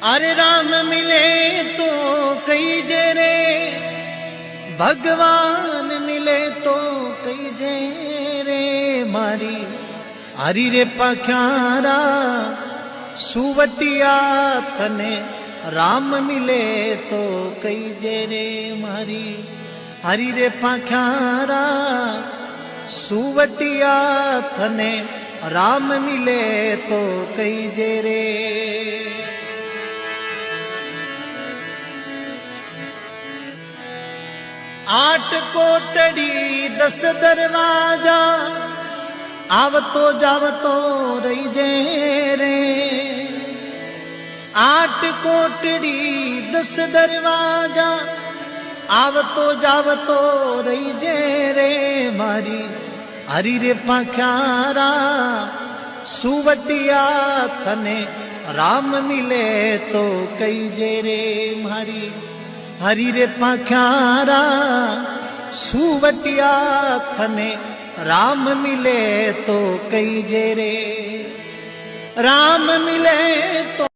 अरे राम मिले तो कई जे रे, भगवान मिले तो कई जे रे मारी। हरी रे पख्यारा सुवटिया थने, राम मिले तो कई जे रे मारी। हरी रे पख्यारा सुवटिया थने, राम मिले तो कई जे रे। आठ कोटड़ी 10 दरवाजा, आवतो जावतो रही जे रे। आठ कोटड़ी 10 दरवाजा, आवतो जावतो रही जे रे मारी। हरी रे पख्यारा सुवटिया थने, राम मिले तो कई जे रे मारी। हरी रे पख्यारा सुवटिया थने, राम मिले तो कई जे रे। राम मिले तो